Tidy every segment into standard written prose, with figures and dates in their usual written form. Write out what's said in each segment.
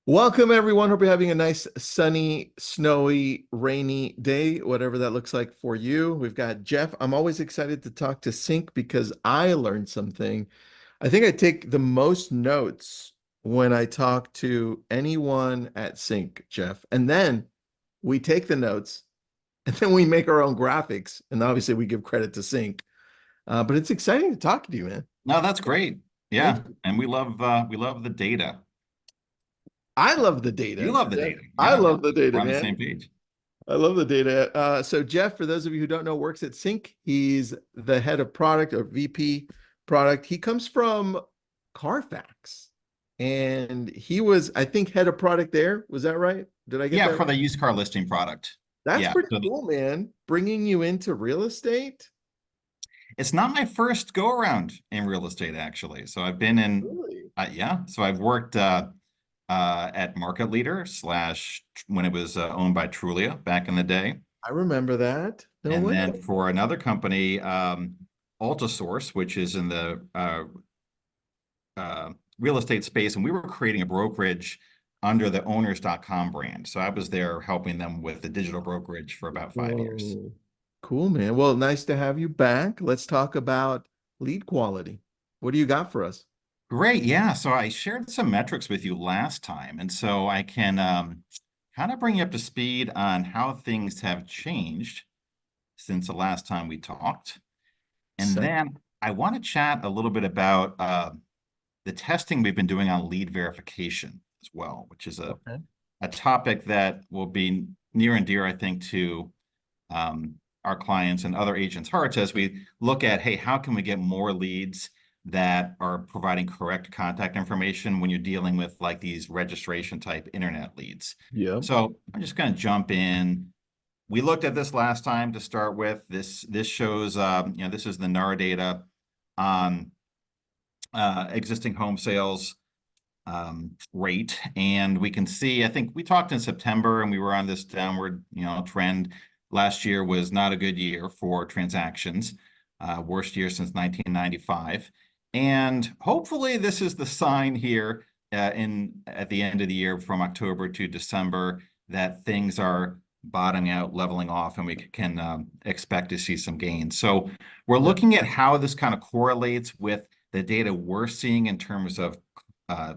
Welcome, everyone. Hope you're having a nice, sunny, snowy, rainy day, whatever that looks like for you. We've got Jeff. I'm always excited to talk to CINC because I learned something. I think I take the most notes when I talk to anyone at CINC, Jeff. And then we take the notes and then we make our own graphics. And obviously, we give credit to CINC. But it's exciting to talk to you, man. No, that's great. Thank Yeah, you. and we love the data. I love the You data. love the Jeff. data. I Yeah, love the we're data, on the man. same page. I love the data. So Jeff, for those of you who don't know, works at CINC. He's the head of product or VP product. He comes from Carfax, and he was, I think, head of product there. Was that right? Did I get Yeah, that for right? the used car listing product. That's Yeah, pretty so cool, man. Bringing you into real estate. it's not my first go around in real estate actually. So I've been in, Really? yeah. So I've worked at Market Leader slash when it was owned by Trulia back in the day, I remember that. No and way. then for another company, Altisource, which is in the real estate space, and we were creating a brokerage under the owners.com brand. So I was there helping them with the digital brokerage for about 5 years. Whoa. Cool, man. Well, nice to have you back. Let's talk about lead quality. What do you got for us? Great. Yeah. So I shared some metrics with you last time. And so I can kind of bring you up to speed on how things have changed since the last time we talked. And Exciting. then I want to chat a little bit about the testing we've been doing on lead verification as well, which is Okay. a topic that will be near and dear, I think, to our clients and other agents' hearts as we look at, hey, how can we get more leads that are providing correct contact information when you're dealing with like these registration type internet leads. Yeah. So I'm just going to jump in. We looked at this last time to start with. This shows, this is the NAR data on existing home sales rate. And we can see, I think we talked in September and we were on this downward, trend. Last year was not a good year for transactions, worst year since 1995. And hopefully this is the sign here at the end of the year from October to December that things are bottoming out, leveling off, and we can expect to see some gains. So we're Yeah. looking at how this kind of correlates with the data we're seeing in terms of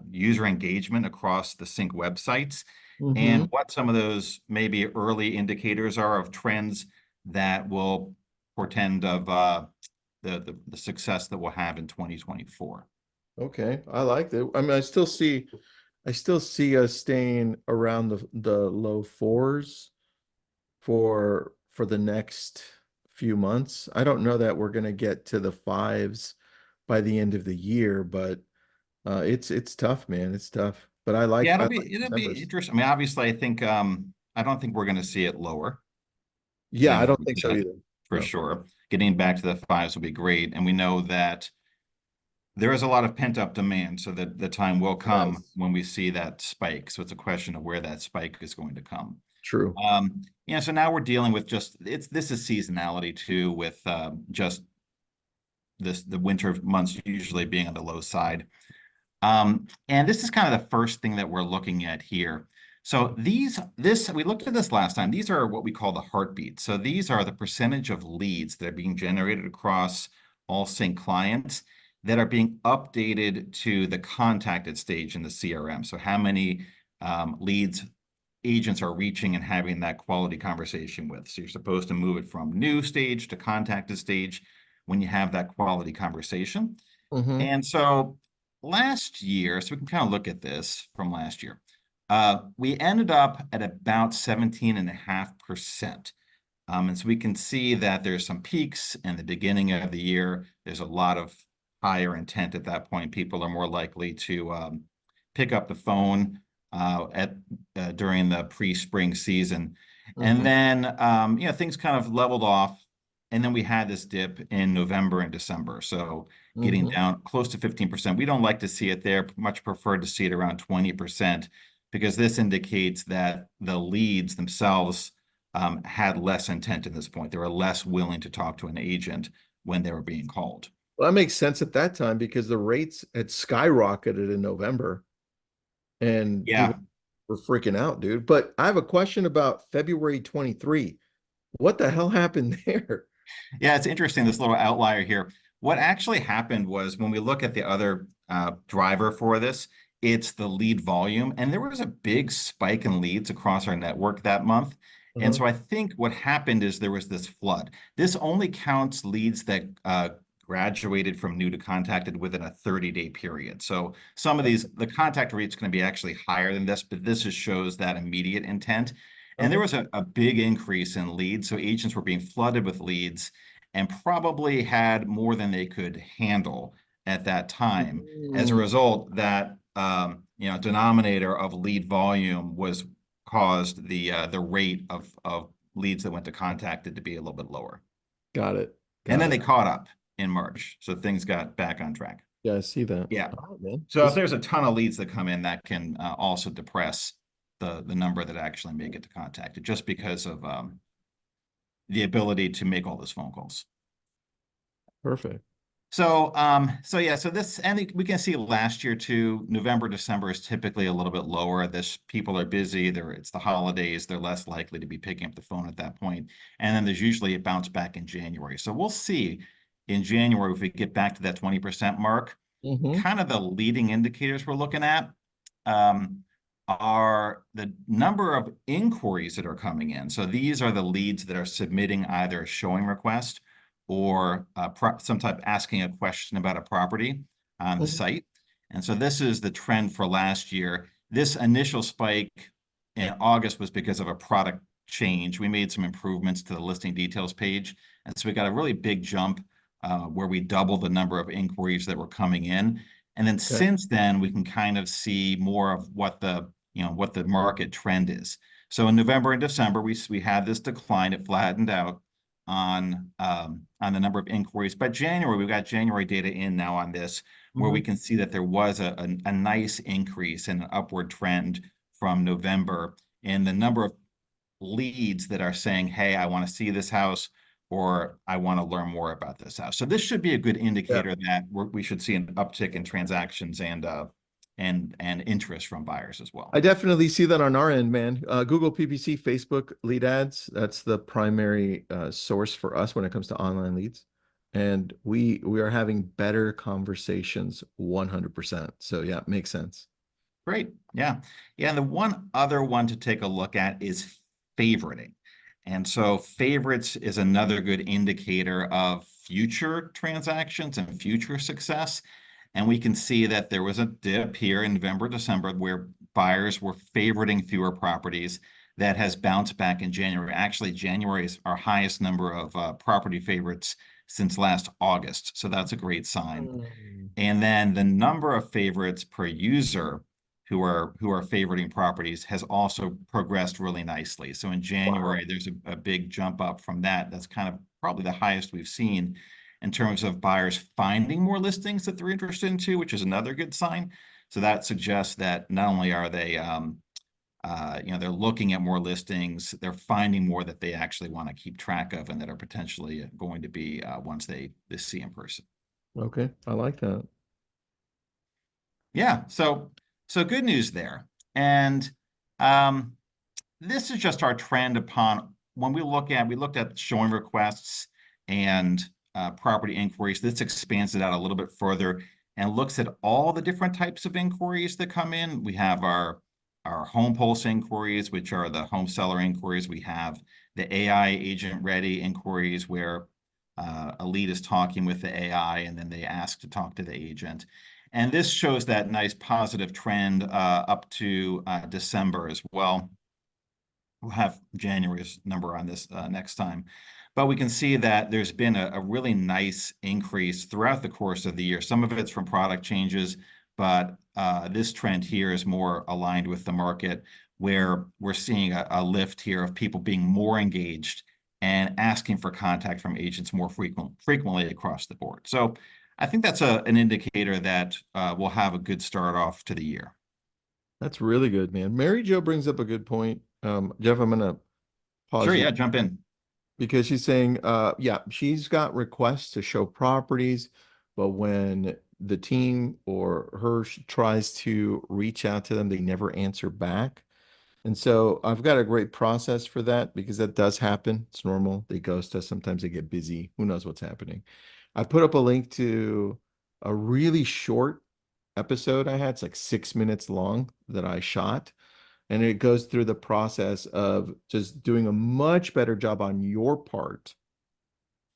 user engagement across the CINC websites Mm-hmm. and what some of those maybe early indicators are of trends that will portend of the success that we'll have in 2024. Okay. I like that. I mean, I still see us staying around the low fours for the next few months. I don't know that we're gonna get to the fives by the end of the year, but it's tough, man. It's tough. But Yeah, I it'll like be it'll be numbers. interesting. I mean, obviously, I think I don't think we're going to see it lower Yeah, than I where don't think it's so at either. for No. sure. Getting back to the fives will be great, and we know that there is a lot of pent-up demand, so that the time will come Yes. when we see that spike. So it's a question of where that spike is going to come. True. Yeah, so now we're dealing with just this is seasonality too, with just the winter months usually being on the low side. And this is kind of the first thing that we're looking at here. So we looked at this last time. These are what we call the heartbeats. So these are the percentage of leads that are being generated across all CINC clients that are being updated to the contacted stage in the CRM. So how many leads agents are reaching and having that quality conversation with. So you're supposed to move it from new stage to contacted stage when you have that quality conversation. Mm-hmm. And so last year, so we can kind of look at this from last year, we ended up at about 17.5%. And so we can see that there's some peaks in the beginning of the year. There's a lot of higher intent at that point. People are more likely to pick up the phone during the pre-spring season. And Mm-hmm. then, things kind of leveled off. And then we had this dip in November and December. So getting Mm-hmm. down close to 15%. We don't like to see it there, much prefer to see it around 20%, because this indicates that the leads themselves had less intent at this point. They were less willing to talk to an agent when they were being called. Well, that makes sense at that time because the rates had skyrocketed in November and Yeah, we're freaking out, dude. But I have a question about February 23. What the hell happened there? Yeah, it's interesting, this little outlier here. What actually happened was when we look at the other driver for this, it's the lead volume. And there was a big spike in leads across our network that month. And Uh-huh. so I think what happened is there was this flood. This only counts leads that graduated from new to contacted within a 30-day period. So some of these, the contact rate's going to be actually higher than this, but this just shows that immediate intent. And there Uh-huh. was a big increase in leads. So agents were being flooded with leads and probably had more than they could handle at that time. As a Mm, result, that denominator of lead volume was caused the rate of leads that went to contacted to be a little bit lower. got it. And Got then it. they caught up in March, so things got back on track. Yeah, I see that. Yeah. All right, man. So if This there's a ton of leads that come in, that can also depress the number that actually make it to contacted, just because of the ability to make all those phone calls. perfect. So yeah, so this, and we can see last year too, November, December is typically a little bit lower. This people are busy, it's the holidays, they're less likely to be picking up the phone at that point. And then there's usually a bounce back in January. So we'll see in January if we get back to that 20% mark. Mm-hmm. Kind of the leading indicators we're looking at um, are the number of inquiries that are coming in. So these are the leads that are submitting either a showing request or some type asking a question about a property on the Mm-hmm. site. And so this is the trend for last year. This initial spike in August was because of a product change. We made some improvements to the listing details page. And so we got a really big jump where we doubled the number of inquiries that were coming in. And then Okay. since then, we can kind of see more of what the market trend is. So in November and December, we had this decline. It flattened out on the number of inquiries. But January, we've got January data in now on this, where Mm-hmm. we can see that there was a nice increase and an upward trend from November in the number of leads that are saying, hey, I want to see this house, or I want to learn more about this house. So this should be a good Yeah. indicator that we should see an uptick in transactions and interest from buyers as well. I definitely see that on our end, man. Google PPC, Facebook lead ads, that's the primary source for us when it comes to online leads. And we are having better conversations 100%. So yeah, makes sense. Great. Yeah. Yeah. And the one other one to take a look at is favoriting. And so favorites is another good indicator of future transactions and future success. And we can see that there was a dip here in November, December, where buyers were favoriting fewer properties. That has bounced back in January. Actually, January is our highest number of property favorites since last August. So that's a great sign. Mm. And then the number of favorites per user who are favoriting properties has also progressed really nicely. So in Wow. January, there's a big jump up from that. That's kind of probably the highest we've seen in terms of buyers finding more listings that they're interested in too, which is another good sign. So that suggests that not only are they they're looking at more listings, they're finding more that they actually want to keep track of and that are potentially going to be ones they see in person. Okay, I like that. Yeah, so good news there. And um, this is just our trend upon when we looked at showing requests and property inquiries. This expands it out a little bit further and looks at all the different types of inquiries that come in. We have our home pulse inquiries, which are the home seller inquiries. We have the AI agent ready inquiries where a lead is talking with the AI and then they ask to talk to the agent. And this shows that nice positive trend up to December as well. We'll have January's number on this next time. But we can see that there's been a really nice increase throughout the course of the year. Some of it's from product changes, but this trend here is more aligned with the market, where we're seeing a lift here of people being more engaged and asking for contact from agents more frequently across the board. So I think that's an indicator that we'll have a good start off to the year. That's really good, man. Mary Jo brings up a good point. Jeff, I'm gonna Sure, pause you yeah, jump in. because she's saying, yeah, she's got requests to show properties, but when the team or her tries to reach out to them, they never answer back. And so I've got a great process for that because that does happen. It's normal. They ghost us. Sometimes they get busy. Who knows what's happening? I put up a link to a really short episode I had. It's like 6 minutes long that I shot. And it goes through the process of just doing a much better job on your part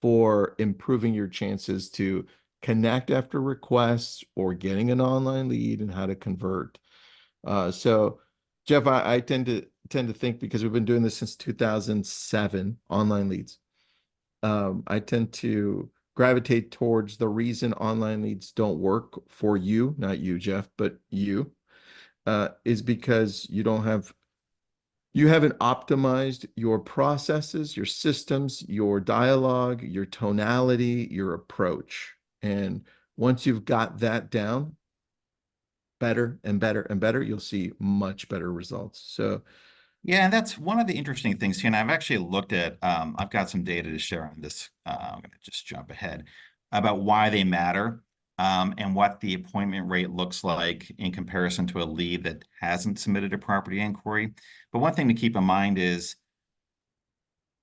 for improving your chances to connect after requests or getting an online lead and how to convert. So, Jeff, I tend to think because we've been doing this since 2007, online leads. I tend to gravitate towards the reason online leads don't work for you, not you, Jeff, but you, is because you haven't optimized your processes, your systems, your dialogue, your tonality, your approach. And once you've got that down, better and better and better, you'll see much better results. So, Yeah, and that's one of the interesting things here. And I've actually looked at, I've got some data to share on this. I'm going to just jump ahead about why they matter, and what the appointment rate looks like in comparison to a lead that hasn't submitted a property inquiry. But one thing to keep in mind is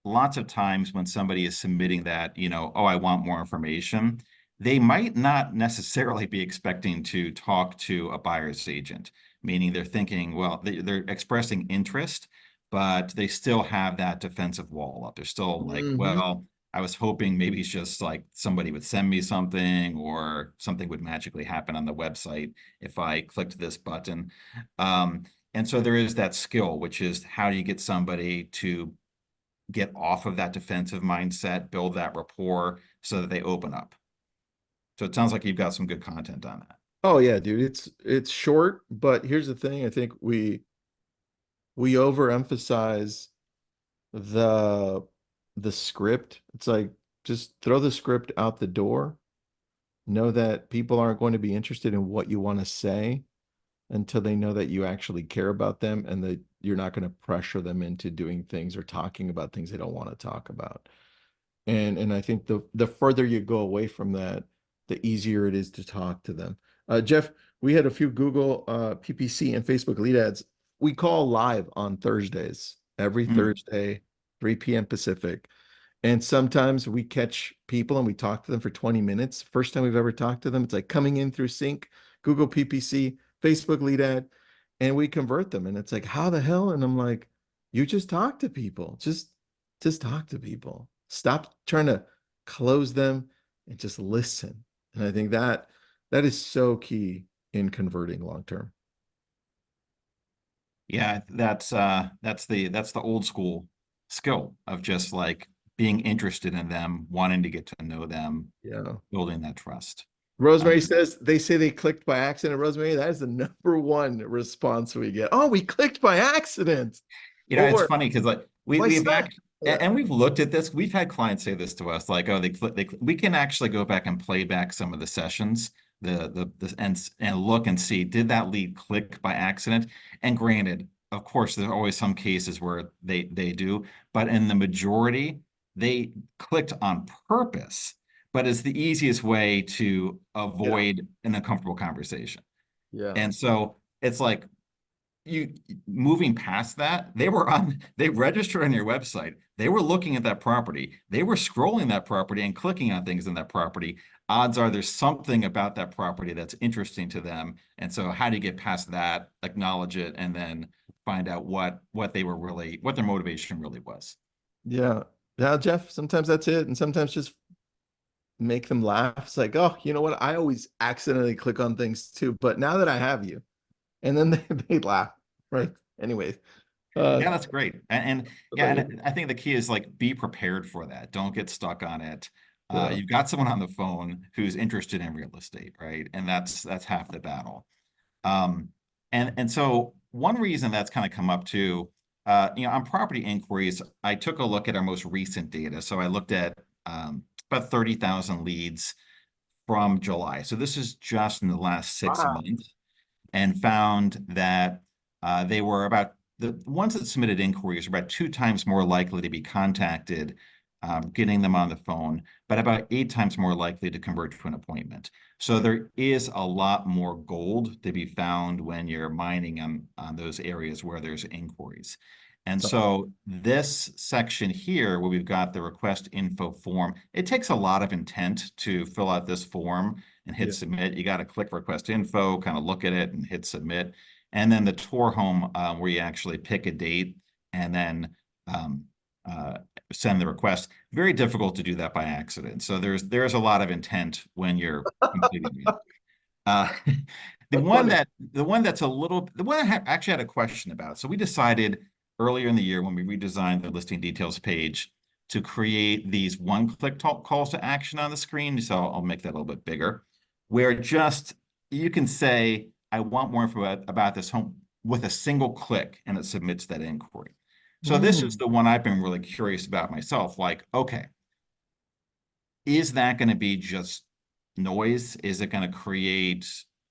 lots of times when somebody is submitting that, oh, I want more information, they might not necessarily be expecting to talk to a buyer's agent, meaning they're thinking, well, they're expressing interest, but they still have that defensive wall up. They're still like, mhm. well, I was hoping maybe it's just like somebody would send me something or something would magically happen on the website if I clicked this button. Um, and so there is that skill, which is how do you get somebody to get off of that defensive mindset, build that rapport so that they open up. So it sounds like you've got some good content on that. Oh yeah, dude, it's short, but here's the thing, I think we overemphasize the the script. It's like just throw the script out the door. Know that people aren't going to be interested in what you want to say until they know that you actually care about them and that you're not going to pressure them into doing things or talking about things they don't want to talk about. And I think the further you go away from that, the easier it is to talk to them. Jeff, we had a few Google PPC and Facebook lead ads. We call live on Thursdays, every Mm. Thursday, 3 p.m. Pacific. And sometimes we catch people and we talk to them for 20 minutes. First time we've ever talked to them, it's like coming in through CINC, Google PPC, Facebook lead ad, and we convert them. And it's like, how the hell? And I'm like, you just talk to people. Just talk to people. Stop trying to close them and just listen. And I think that is so key in converting long term. Yeah, that's the old school skill of just like being interested in them, wanting to get to know them, Yeah. building that trust. Rosemary Um, says they say they clicked by accident. Rosemary, that is the number one response we get. Oh, we clicked by accident. It's Or funny because like my we've son. act Yeah. and we've looked at this. We've had clients say this to us, like, oh, we can actually go back and play back some of the sessions, and look and see, did that lead click by accident? And granted, of course, there's always some cases where they do, but in the majority, they clicked on purpose, but it's the easiest way to Yeah. avoid an uncomfortable conversation. Yeah. And so it's like you moving past that, they registered on your website, they were looking at that property, they were scrolling that property and clicking on things in that property. Odds are there's something about that property that's interesting to them. And so how do you get past that, acknowledge it, and then find out what they were really, what their motivation really was. Yeah. Yeah, Jeff, sometimes that's it. And sometimes just make them laugh. It's like, oh, you know what? I always accidentally click on things too. But now that I have you, and then they laugh. Right. Anyways, Yeah, that's great. what Yeah, about you? and I think the key is like be prepared for that. Don't get stuck on it. Yeah. You've got someone on the phone who's interested in real estate, right? And that's half the battle. Um, and so one reason that's kind of come up too, on property inquiries, I took a look at our most recent data. So I looked at about 30,000 leads from July. So this is just in the last six Wow. months and found that they were about the ones that submitted inquiries are about two times more likely to be contacted getting them on the phone, but about 8 times more likely to convert to an appointment. So there is a lot more gold to be found when you're mining on those areas where there's inquiries. And So, so this section here, where we've got the request info form, it takes a lot of intent to fill out this form and hit yeah. submit. You got to click request info, kind of look at it and hit submit. And then the tour home, where you actually pick a date and then um, uh, send the request. Very difficult to do that by accident. So there's a lot of intent when you're completing it. Uh, That's funny. the one that's a little the one I actually had a question about. So we decided earlier in the year when we redesigned the listing details page to create these one-click calls to action on the screen. So I'll make that a little bit bigger, where just you can say, I want more info about this home with a single click, and it submits that inquiry. So this is Mm. the one I've been really curious about myself. Like, okay, is that going to be just noise? Is it going to create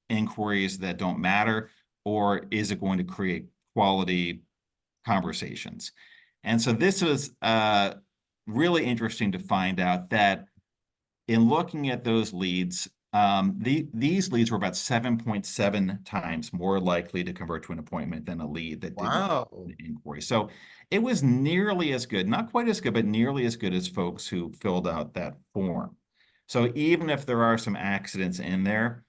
inquiries that don't matter? Or is it going to create quality conversations? And so this was really interesting to find out that in looking at those leads, these leads were about 7.7 times more likely to convert to an appointment than a lead that didn't get Wow. an inquiry. So it was nearly as good, not quite as good, but nearly as good as folks who filled out that form. So even if there are some accidents in there,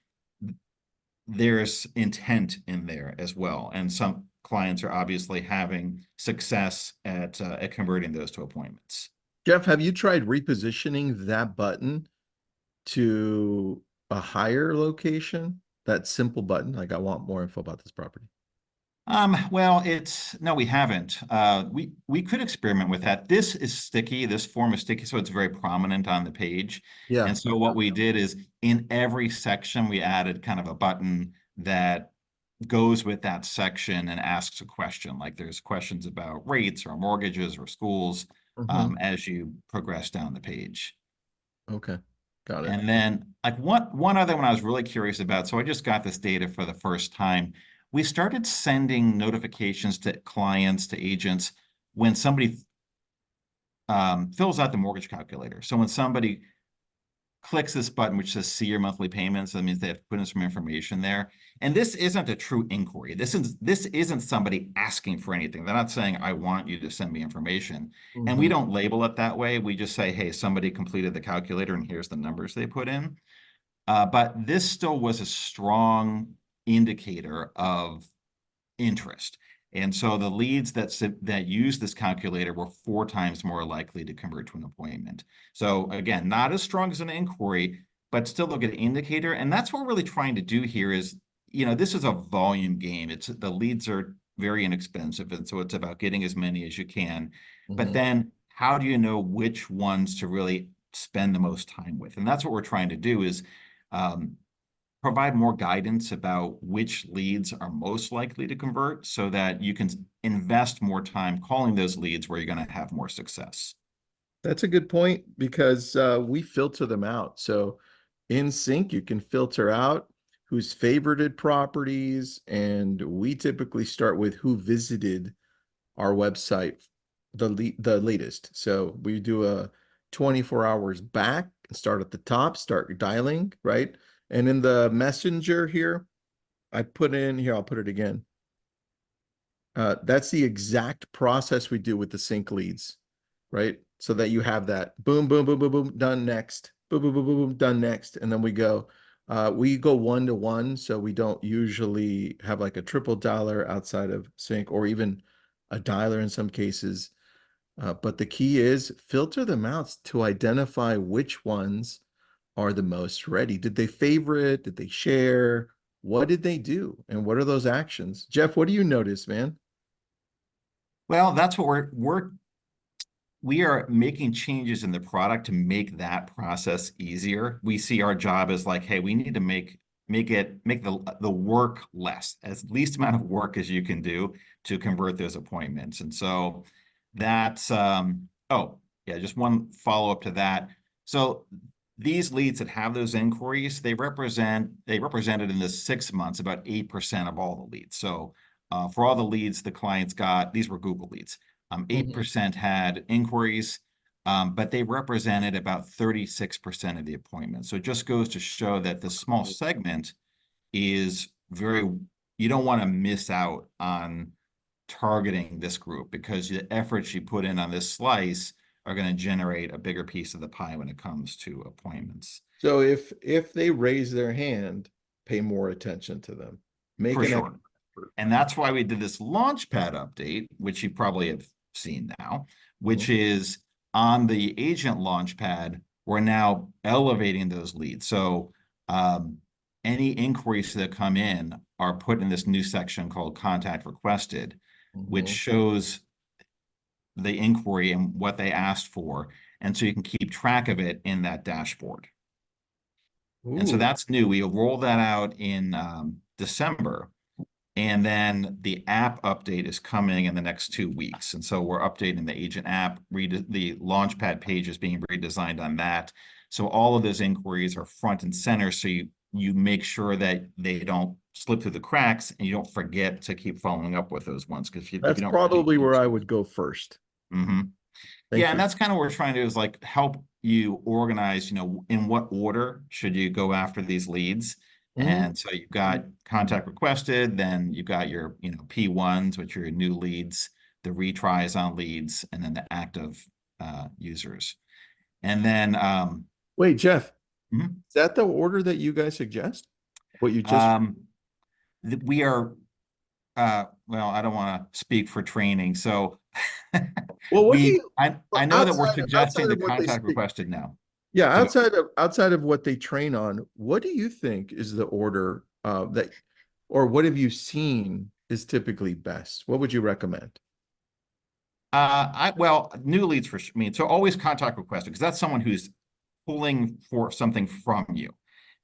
there's intent in there as well. And some clients are obviously having success at converting those to appointments. Jeff, have you tried repositioning that button to a higher location? That simple button, like I want more info about this property. Well, it's no, we haven't. We could experiment with that. This is sticky. This form is sticky, so it's very prominent on the page. Yeah. And so what we did is in every section, we added kind of a button that goes with that section and asks a question. Like there's questions about rates or mortgages or schools Hmm. as you progress down the page. Okay. Got it. And then like one other one I was really curious about. So I just got this data for the first time. We started sending notifications to clients, to agents, when somebody fills out the mortgage calculator. So when somebody clicks this button, which says see your monthly payments, that means they have to put in some information there. And this isn't a true inquiry. This isn't somebody asking for anything. They're not saying, I want you to send me information. And we Hmm. don't label it that way. We just say, hey, somebody completed the calculator and here's the numbers they put in. But this still was a strong indicator of interest. And so the leads that use this calculator were 4 times more likely to convert to an appointment. So again, not as strong as an inquiry, but still look at an indicator. And that's what we're really trying to do here is, this is a volume game. It's the leads are very inexpensive. And so it's about getting as many as you can. But Hmm. then how do you know which ones to really spend the most time with? And that's what we're trying to do is um, provide more guidance about which leads are most likely to convert so that you can invest more time calling those leads where you're going to have more success. That's a good point because we filter them out. So in Sync, you can filter out who's favorited properties, and we typically start with who visited our website the latest. So we do a 24 hours back and start at the top, start dialing, right? And in the messenger here, I put in here, I'll put it again. That's the exact process we do with the sync leads, right? So that you have that boom, boom, boom, boom, boom, done next, boom, boom, boom, boom, boom, done next. And then we go 1 to 1. So we don't usually have like a triple dialer outside of sync or even a dialer in some cases. But the key is filter them out to identify which ones are the most ready. Did they favorite? Did they share? What did they do? And what are those actions? Jeff, what do you notice, man? Well, that's what we are making changes in the product to make that process easier. We see our job as like, hey, we need to make the work less, as least amount of work as you can do to convert those appointments. And so that's oh yeah, just one follow-up to that. So these leads that have those inquiries, they represented in the 6 months about 8% of all the leads. So for all the leads the clients got, these were Google leads. Mhm. 8% had inquiries. but they represented about 36% of the appointments. So it just goes to show that the small segment is very, you don't want to miss out on targeting this group because the efforts you put in on this slice are going to generate a bigger piece of the pie when it comes to appointments. So if they raise their hand, pay more attention to them. Make For an sure. effort. And that's why we did this Launchpad update, which you probably have seen now, which is on the agent Launchpad, we're now elevating those leads. So any inquiries that come in are put in this new section called Contact Requested, which Mhm. shows the inquiry and what they asked for. And so you can keep track of it in that dashboard. And so Ooh, that's new. We rolled that out in December. And then the app update is coming in the next 2 weeks. And so we're updating the agent app. The Launchpad page is being redesigned on that. So all of those inquiries are front and center. So you make sure that they don't slip through the cracks and you don't forget to keep following up with those ones. Because if that's you don't pay probably where I attention. would go first. Mhm. Yeah, Thank and you. that's kind of what we're trying to do is like help you organize, in what order should you go after these leads. Mhm. And so you've got contact requested, then you've got your, P1s, which are your new leads, the retries on leads, and then the active users. And then Wait, Jeff, mhm, is that the order that you guys suggest? What you just um, we are well, I don't want to speak for training. So well, what do you I know that we're outside suggesting the of what they contact speak? requested now. Yeah, So go. outside of what they train on, what do you think is the order that, or what have you seen is typically best? What would you recommend? Well, new leads so always contact requested because that's someone who's pulling for something from you.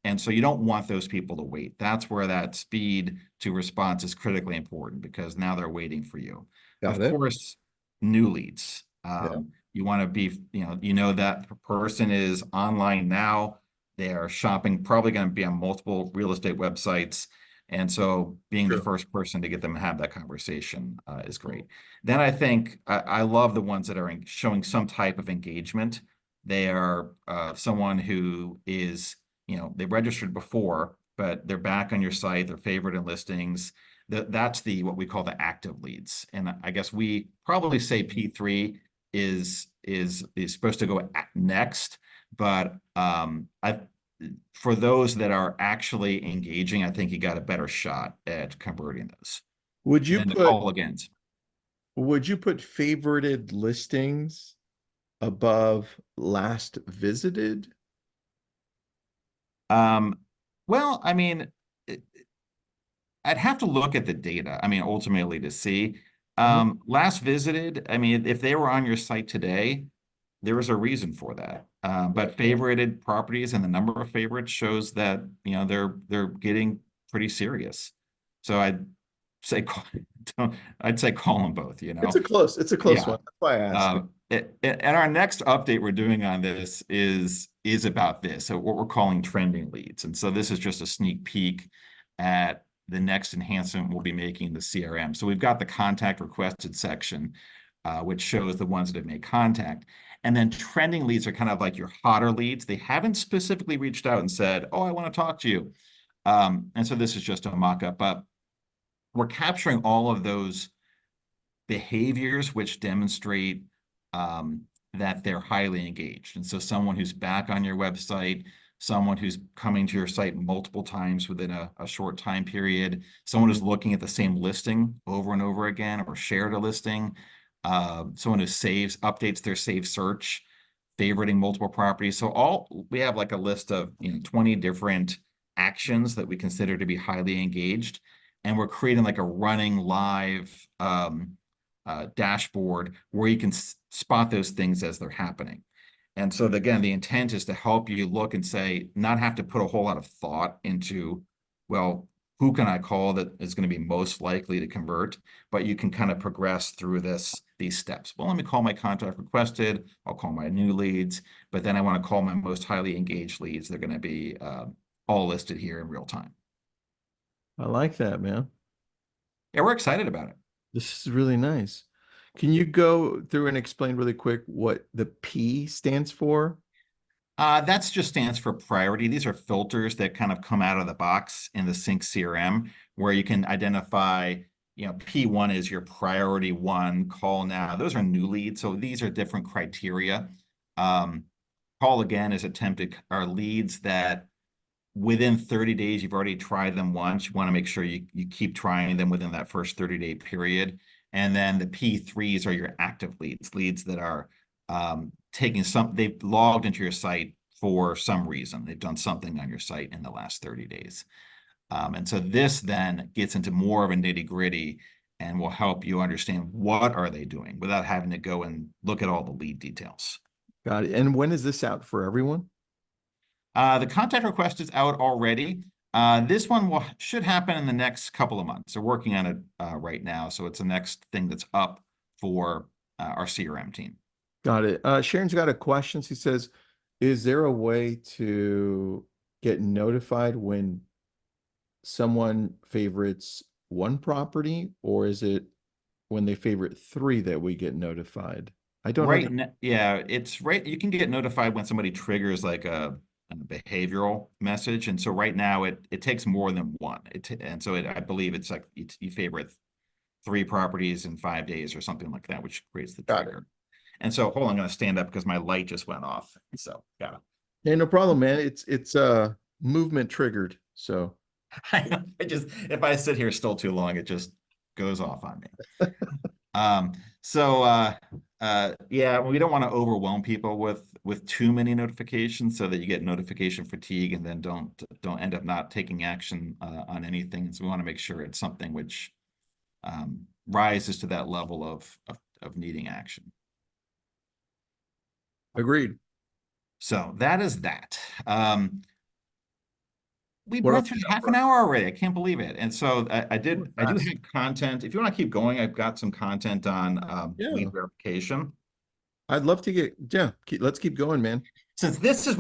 And so you don't want those people to wait. That's where that speed to response is critically important because now they're waiting for you. Got Of it. course, new leads. Yeah, You want to be, that person is online now. They are shopping, probably going to be on multiple real estate websites. And so being the true. first person to get them to have that conversation is great. Then I think I love the ones that are showing some type of engagement. They are someone who is, they registered before, but they're back on your site, they're favorite in listings. That's what we call the active leads. And I guess we probably say P3 is supposed to go next, but I for those that are actually engaging, I think you got a better shot at converting those. Would And you then the put call agains. would you put favorited listings above last visited? Um, well, I mean, I'd have to look at the data. I mean, ultimately to see. Mhm. Last visited, I mean, if they were on your site today, there was a reason for that. But favorited properties and the number of favorites shows that, they're getting pretty serious. So say, call, I'd say call them both, It's a close Yeah. one. That's why I asked. And our next update we're doing on this is about this. So what we're calling trending leads. And so this is just a sneak peek at the next enhancement we'll be making in the CRM. So we've got the contact requested section, which shows the ones that have made contact. And then trending leads are kind of like your hotter leads. They haven't specifically reached out and said, "Oh, I want to talk to you." And so this is just a mock-up, but we're capturing all of those behaviors which demonstrate that they're highly engaged. And so someone who's back on your website, someone who's coming to your site multiple times within a short time period, someone who's looking at the same listing over and over again or shared a listing, someone who updates their saved search, favoriting multiple properties. So we have like a list of 20 different actions that we consider to be highly engaged. And we're creating like a running live dashboard where you can spot those things as they're happening. And so again, the intent is to help you look and say, not have to put a whole lot of thought into, well, who can I call that is going to be most likely to convert? But you can kind of progress through these steps. Well, let me call my contact requested. I'll call my new leads, but then I want to call my most highly engaged leads. They're going to be all listed here in real time. I like that, man. Yeah, we're excited about it. This is really nice. Can you go through and explain really quick what the P stands for? That's just stands for priority. These are filters that kind of come out of the box in the CINC CRM where you can identify, P1 is your priority one, call now. Those are new leads. So these are different criteria. Um, Call again is attempted are leads that within 30 days, you've already tried them once. You want to make sure you keep trying them within that first 30-day period. And then the P3s are your active leads, leads that are they've logged into your site for some reason. They've done something on your site in the last 30 days. And so this then gets into more of a nitty-gritty and will help you understand what are they doing without having to go and look at all the lead details. Got it. And when is this out for everyone? The contact request is out already. This one should happen in the next couple of months. They're working on it right now, so it's the next thing that's up for our CRM team. Got it. Sharon's got a question. She says, is there a way to get notified when someone favorites one property, or is it when they favorite three that we get notified? I don't Right understand. now, yeah, it's right. You can get notified when somebody triggers like a behavioral message, and so right now it takes more than one. I believe it's like you favorite three properties in 5 days or something like that, which creates the Got it. trigger. And so, hold on, I'm going to stand up because my light just went off. So, yeah. Hey, no problem, man. It's movement triggered. So I just, if I sit here still too long, it just goes off on me. Um, so yeah, we don't want to overwhelm people with too many notifications so that you get notification fatigue and then don't end up not taking action on anything. So we want to make sure it's something which rises to that level of needing action. agreed. So that is that. We What burned else through you got half for an us? hour already. I can't believe it. And so I do Fast. have content. If you want to keep going, I've got some content on Yeah, lead verification. I'd love to let's keep going, man. Since this is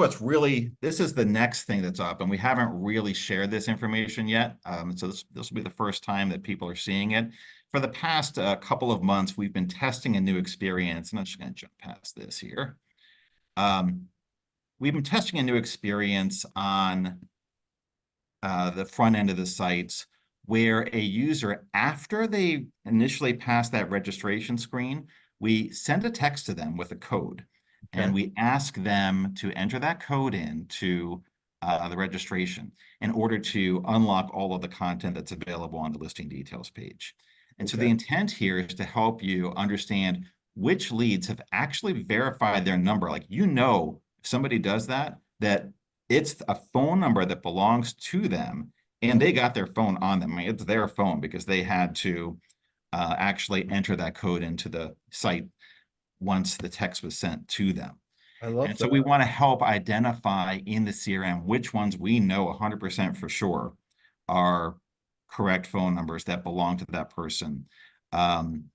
this is the next thing that's up, and we haven't really shared this information yet. So this will be the first time that people are seeing it. For the past couple of months, we've been testing a new experience, and I'm just going to jump past this here. We've been testing a new experience on the front end of the sites where a user, after they initially pass that registration screen, we send a text to them with a code. Okay. And we ask them to enter that code into the registration in order to unlock all of the content that's available on the listing details page. And so the Okay. intent here is to help you understand which leads have actually verified their number. Like, if somebody does that, that it's a phone number that belongs to them and they got their phone on them. I mean, it's their phone because they had to actually enter that code into the site once the text was sent to them. I love And so that. we want to help identify in the CRM which ones we know 100% for sure are correct phone numbers that belong to that person. Um,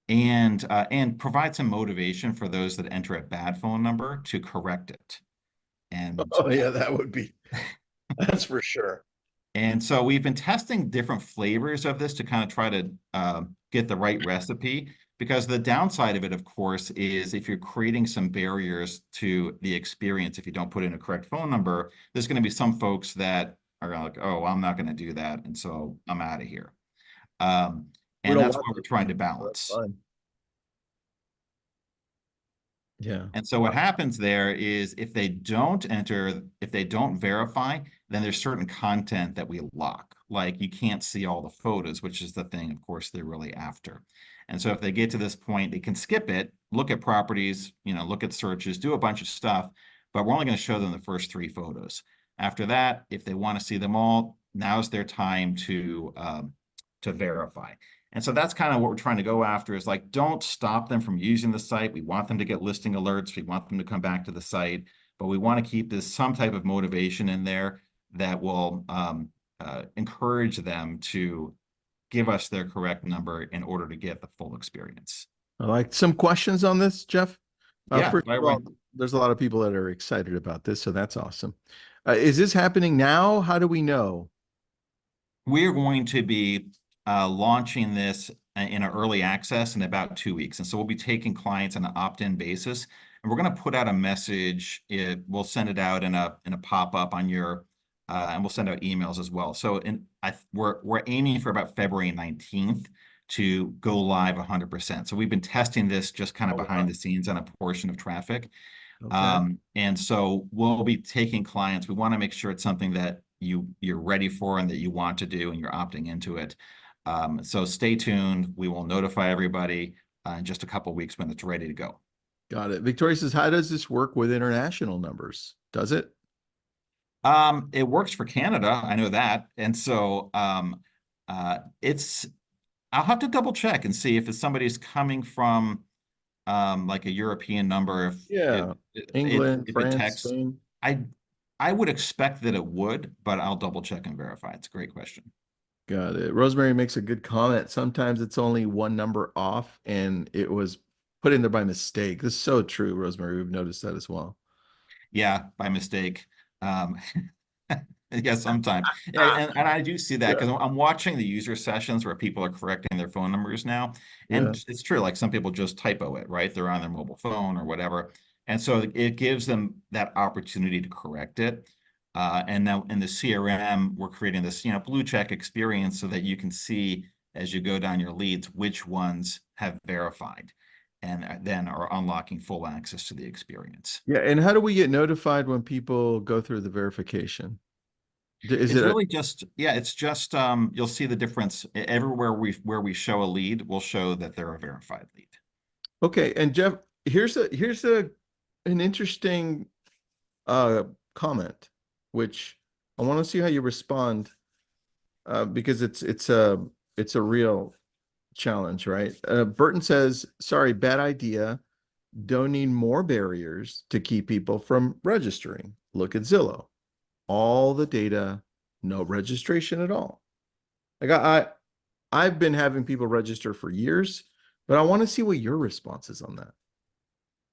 and provide some motivation for those that enter a bad phone number to correct it. And Oh yeah, that would be that's for sure. And so we've been testing different flavors of this to kind of try to get the right recipe. Because the downside of it, of course, is if you're creating some barriers to the experience, if you don't put in a correct phone number, there's going to be some folks that are like, oh, I'm not going to do that. And so I'm out of here. Um, We and don't that's want what we're those trying to people, so that's balance. fine. Yeah. And so what happens there is if they don't verify, then there's certain content that we lock. Like you can't see all the photos, which is the thing, of course, they're really after. And so if they get to this point, they can skip it, look at properties, look at searches, do a bunch of stuff, but we're only going to show them the first 3 photos. After that, if they want to see them all, now's their time to verify. And so that's kind of what we're trying to go after is like, don't stop them from using the site. We want them to get listing alerts. We want them to come back to the site, but we want to keep some type of motivation in there that will encourage them to give us their correct number in order to get the full experience. I like some questions on this, Jeff. Yeah, First of all, there's a lot of people that are excited about this, so that's awesome. Is this happening now? How do we know? we're going to be launching this in an early access in about 2 weeks. And so we'll be taking clients on an opt-in basis, and we're going to put out a message. We'll send it out in a pop-up on your, and we'll send out emails as well. So we're aiming for about February 19th to go live 100%. So we've been testing this just kind of Oh, behind wow. the scenes on a portion of traffic. Okay. And so we'll be taking clients. We want to make sure it's something that you're ready for and that you want to do and you're opting into it. So stay tuned. We will notify everybody in just a couple of weeks when it's ready to go. Got it. Victoria says, how does this work with international numbers? Does it? It works for Canada. I know that. And so it's I'll have to double check and see if it's somebody's coming from like a European number, Yeah. England, if it France, texts. Spain. I I would expect that it would, but I'll double check and verify. It's a great question. Got it. Rosemary makes a good comment. Sometimes it's only one number off and it was put in there by mistake. This is so true, Rosemary. We've noticed that as well. Yeah, by mistake. Um, yeah, sometimes. Yeah, and I do see that Yeah. because I'm watching the user sessions where people are correcting their phone numbers now. Yeah. And it's true, like some people just typo it, right? They're on their mobile phone or whatever. And so it gives them that opportunity to correct it. And now in the CRM, we're creating this, blue check experience so that you can see as you go down your leads which ones have verified and then are unlocking full access to the experience. Yeah. And how do we get notified when people go through the verification? Is It's it a, really just, yeah, it's just you'll see the difference everywhere we show a lead, we'll show that they're a verified lead. okay? And Jeff, here's an interesting uh comment, which I want to see how you respond because it's a real challenge, right? Burton says, sorry, bad idea. Don't need more barriers to keep people from registering. Look at Zillow. All the data, no registration at all. Like I've been having people register for years, but I want to see what your response is on that.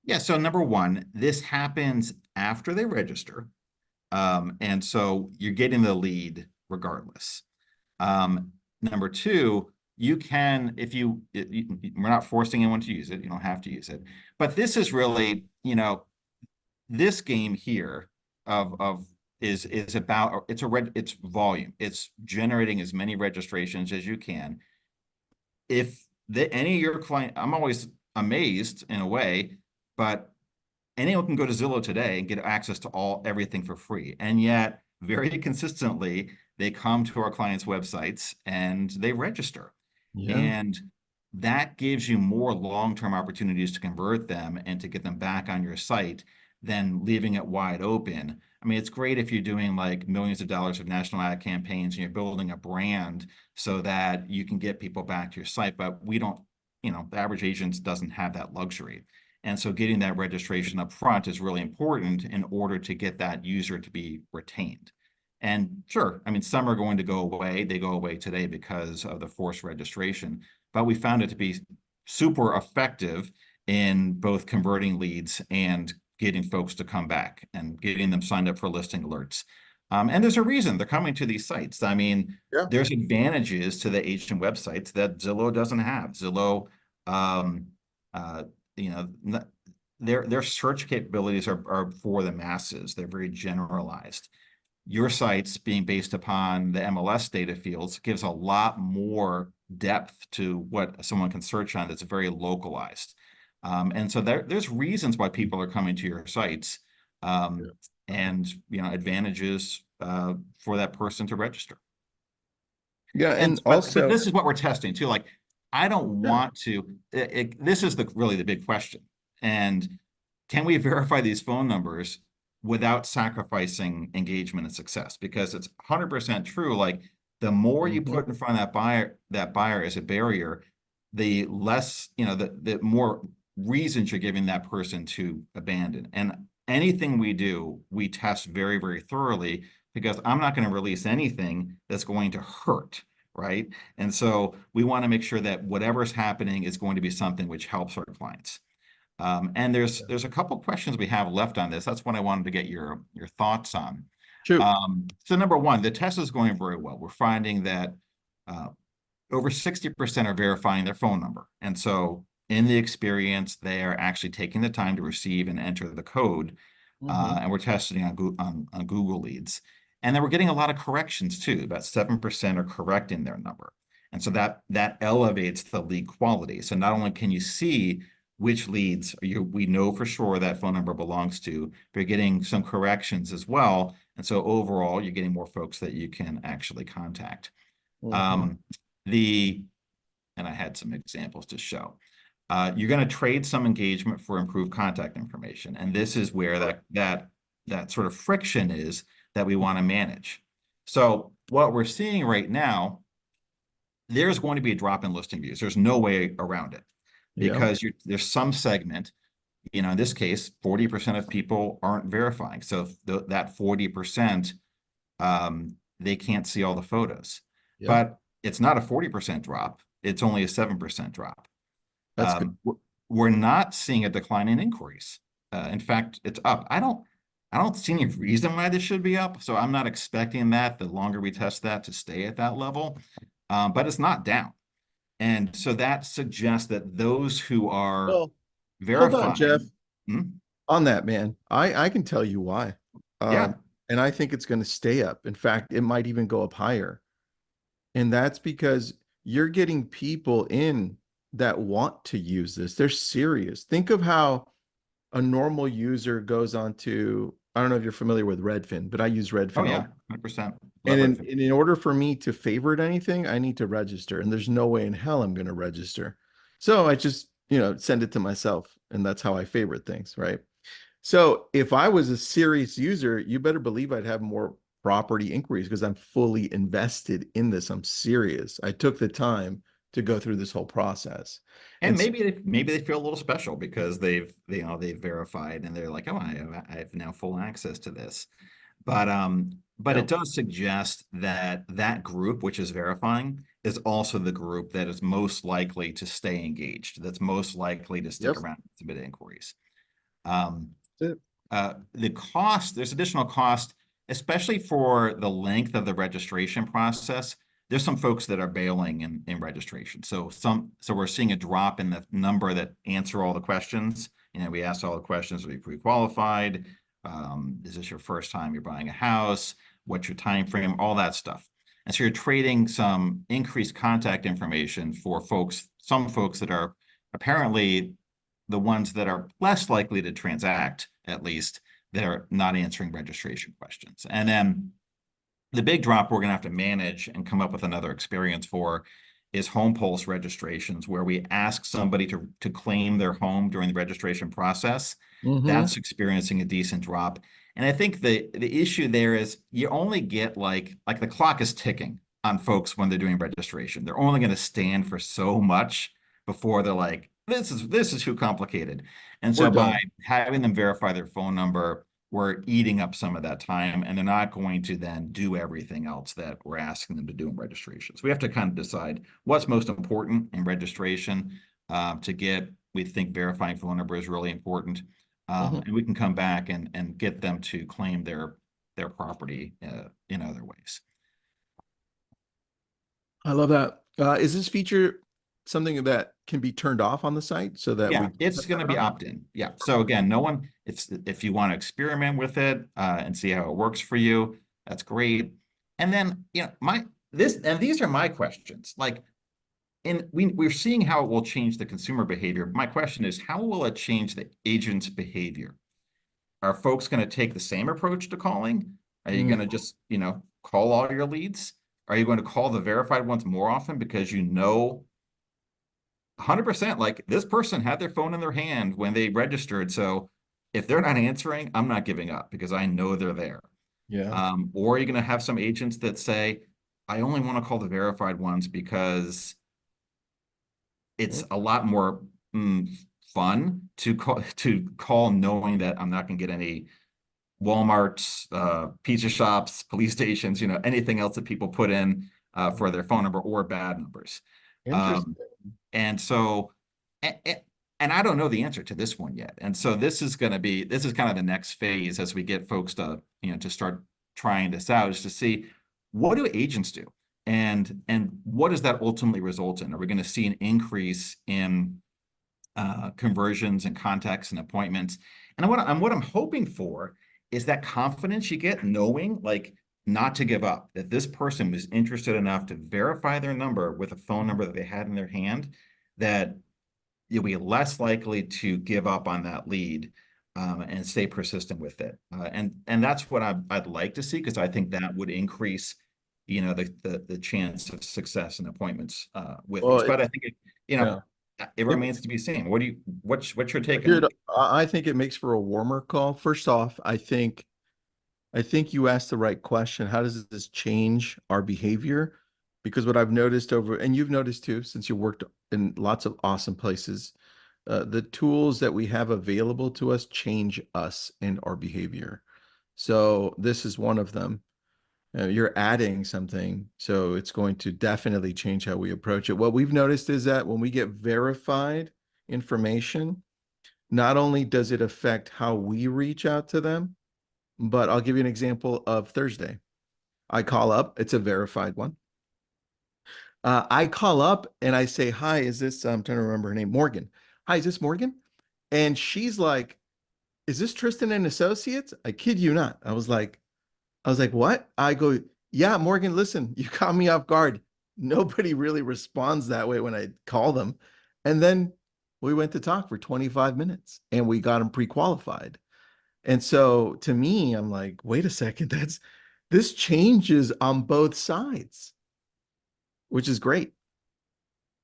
Yeah, so number one, this happens after they register. And so you're getting the lead regardless. Number two, you can, if we're not forcing anyone to use it, you don't have to use it. But this is really, this game here of is about it's volume. It's generating as many registrations as you can. If any of your client, I'm always amazed in a way, but anyone can go to Zillow today and get access to everything for free. And yet, very consistently, they come to our clients' websites and they register. Yeah. And that gives you more long-term opportunities to convert them and to get them back on your site than leaving it wide open. I mean, it's great if you're doing like millions of dollars of national ad campaigns and you're building a brand so that you can get people back to your site, but we don't, the average agent doesn't have that luxury. And so getting that registration up front is really important in order to get that user to be retained. And sure, I mean, some are going to go away. They go away today because of the forced registration, but we found it to be super effective in both converting leads and getting folks to come back and getting them signed up for listing alerts. And there's a reason they're coming to these sites. I mean, Yeah. there's advantages to the agent websites that Zillow doesn't have. Zillow, um, uh, you know, their search capabilities are for the masses. They're very generalized. Your sites being based upon the MLS data fields gives a lot more depth to what someone can search on that's very localized. And so there's reasons why people are coming to your sites Yeah. and advantages for that person to register. Yeah. And And but also, this is what we're testing too. Like, I don't yeah. want to. This is really the big question. And can we verify these phone numbers without sacrificing engagement and success? Because it's 100% true. Like, the more you Mhm. put in front of that buyer as a barrier, the less, the more reasons you're giving that person to abandon. And anything we do, we test very, very thoroughly because I'm not going to release anything that's going to hurt, right? And so we want to make sure that whatever's happening is going to be something which helps our clients. And there's a couple questions we have left on this. That's what I wanted to get your thoughts on. Shoot. So number one, the test is going very well. We're finding that over 60% are verifying their phone number. And so in the experience, they are actually taking the time to receive and enter the code. Hmm. And we're testing on Google Leads. And then we're getting a lot of corrections too. About 7% are correcting their number. And so that elevates the lead quality. So not only can you see which leads we know for sure that phone number belongs to, but you're getting some corrections as well. And so overall, you're getting more folks that you can actually contact. Hmm. Um, and I had some examples to show. You're going to trade some engagement for improved contact information. And this is where that sort of friction is that we want to manage. So what we're seeing right now, there's going to be a drop in listing views. There's no way around it Yeah, because there's some segment, in this case, 40% of people aren't verifying. So that 40%, they can't see all the photos. yeah, But it's not a 40% drop. It's only a 7% drop. that's good. Um, we're not seeing a decline in inquiries. In fact, it's up. I don't see any reason why this should be up. So I'm not expecting that the longer we test that to stay at that level. But it's not down. And so that suggests that those who are Well, hold on, Jeff. verifying, hmm, On that, man, I can tell you why. yeah, And I think it's going to stay up. In fact, it might even go up higher. And that's because you're getting people in that want to use this. They're serious. Think of how a normal user goes on to, I don't know if you're familiar with Redfin, but I use oh Redfin yeah, all. 100%. And Love Redfin. in order for me to favorite anything, I need to register. And there's no way in hell I'm going to register. So I just, send it to myself. And that's how I favorite things, right? So if I was a serious user, you better believe I'd have more property inquiries because I'm fully invested in this. I'm serious. I took the time to go through this whole process. And And so, maybe they feel a little special because they've verified and they're like, oh, I have now full access to this. But yeah, it does suggest that that group, which is verifying, is also the group that is most likely to stay engaged, that's most likely to stick yep, around and submit inquiries. Um, that's it. the cost, there's additional cost, especially for the length of the registration process. There's some folks that are bailing in registration. So we're seeing a drop in the number that answer all the questions. We asked all the questions, are you pre-qualified? Is this your first time you're buying a house? What's your time frame? All that stuff. And so you're trading some increased contact information for some folks that are apparently the ones that are less likely to transact, at least, that are not answering registration questions. And then the big drop we're going to have to manage and come up with another experience for is home pulse registrations, where we ask somebody to claim their home during the registration process. Mm-hmm. That's experiencing a decent drop. And I think the issue there is you only get like the clock is ticking on folks when they're doing registration. They're only going to stand for so much before they're like, this is too complicated. And We're so by done. having them verify their phone number, we're eating up some of that time, and they're not going to then do everything else that we're asking them to do in registration. So we have to kind of decide what's most important in registration to get. We think verifying phone number is really important, Mhm. and we can come back and get them to claim their property in other ways. I love that. Is this feature something that can be turned off on the site so that we Yeah, don't it's have to going have to it be on? opt-in. Yeah. So again, no one, if you want to experiment with it and see how it works for you, that's great. And then, these are my questions. Like, we're seeing how it will change the consumer behavior. My question is, how will it change the agent's behavior? Are folks going to take the same approach to calling? Are you Mm, going to just, call all your leads? Are you going to call the verified ones more often because 100%, like this person had their phone in their hand when they registered. So if they're not answering, I'm not giving up because I know they're there. yeah. Or are you going to have some agents that say, I only want to call the verified ones because Mm, it's a lot more fun to call knowing that I'm not going to get any Walmarts, pizza shops, police stations, anything else that people put in for their phone number or bad numbers. Um, interesting. and so, and I don't know the answer to this one yet. And so this is kind of the next phase as we get folks to start trying this out, is to see, what do agents do? And what does that ultimately result in? Are we going to see an increase in conversions and contacts and appointments? And what I'm hoping for is that confidence you get knowing, like, not to give up, that this person was interested enough to verify their number with a phone number that they had in their hand, that you'll be less likely to give up on that lead, and stay persistent with it. And that's what I'd like to see, because I think that would increase, the chance of success and appointments with Well, these. But I think yeah. it It, remains to be seen. What's your take on dude, it? I think it makes for a warmer call. First off, I think you asked the right question. How does this change our behavior? Because what I've noticed over, and you've noticed too, since you worked in lots of awesome places, the tools that we have available to us change us and our behavior. So this is one of them. You're adding something, so it's going to definitely change how we approach it. What we've noticed is that when we get verified information, not only does it affect how we reach out to them, but I'll give you an example of Thursday. I call up, it's a verified one. I call up and I say, "Hi, is this?" I'm trying to remember her name, Morgan. "Hi, is this Morgan?" And she's like, "Is this Tristan and Associates?" I kid you not. I was like, "What?" I go, "Yeah, Morgan, listen, you caught me off guard. Nobody really responds that way when I call them." And then we went to talk for 25 minutes and we got them pre-qualified. And so to me, I'm like, wait a second, this changes on both sides, which is great.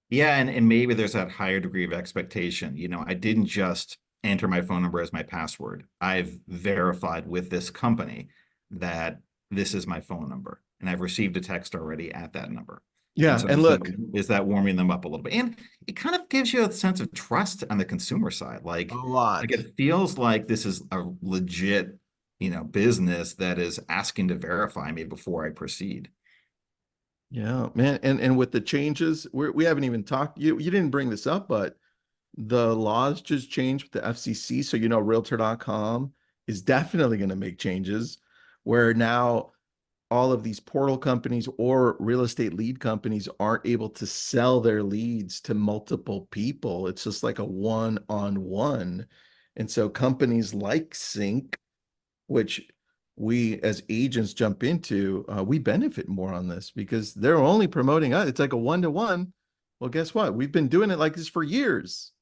Yeah, and maybe there's that higher degree of expectation. I didn't just enter my phone number as my password. I've verified with this company that this is my phone number, and I've received a text already at that number. And Yeah. so And look, is that warming them up a little bit? And it kind of gives you a sense of trust on the consumer side. a Like lot. it feels like this is a legit, business that is asking to verify me before I proceed. Yeah, man. And with the changes, we haven't even talked, you didn't bring this up, but the laws just changed with the FCC. So, Realtor.com is definitely going to make changes where now all of these portal companies or real estate lead companies aren't able to sell their leads to multiple people. It's just like a one-on-one. And so companies like Sync, which we as agents jump into, we benefit more on this because they're only promoting us. It's like a one-to-one. Well, guess what? We've been doing it like this for years.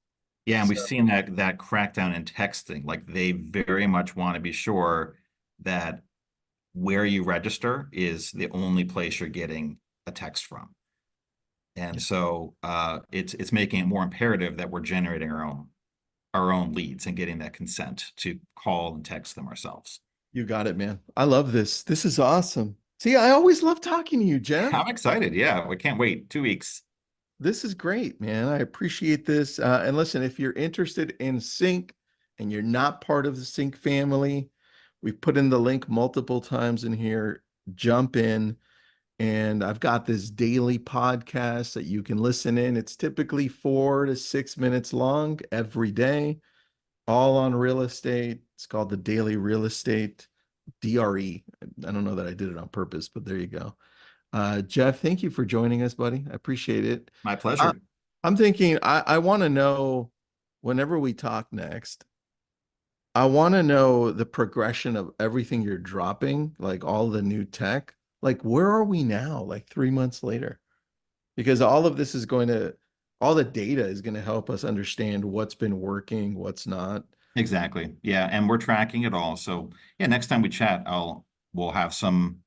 Yeah, and So we've seen that crackdown in texting. Like they very much want to be sure that where you register is the only place you're getting a text from. And so it's making it more imperative that we're generating our own leads and getting that consent to call and text them ourselves. you got it, man. I love this. This is awesome. See, I always love talking to you, Jeff. I'm excited. Yeah, we can't wait. 2 weeks. This is great, man. I appreciate this. And listen, if you're interested in Sync and you're not part of the Sync family, we've put in the link multiple times in here. Jump in. And I've got this daily podcast that you can listen in. It's typically 4 to 6 minutes long every day, all on real estate. It's called the Daily Real Estate DRE. I don't know that I did it on purpose, but there you go. Jeff, thank you for joining us, buddy. I appreciate it. My I, pleasure. I'm thinking I want to know whenever we talk next, I want to know the progression of everything you're dropping, like all the new tech. Like, where are we now, like 3 months later? Because all the data is going to help us understand what's been working, what's not. Exactly. Yeah, and we're tracking it all. So yeah, next time we chat, we'll have some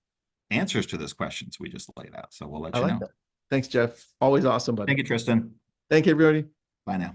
answers to those questions we just laid out. So we'll I let you like know. that. Thanks, Jeff. Always awesome, Thank buddy. you, Tristan. Thank you, everybody. Bye now.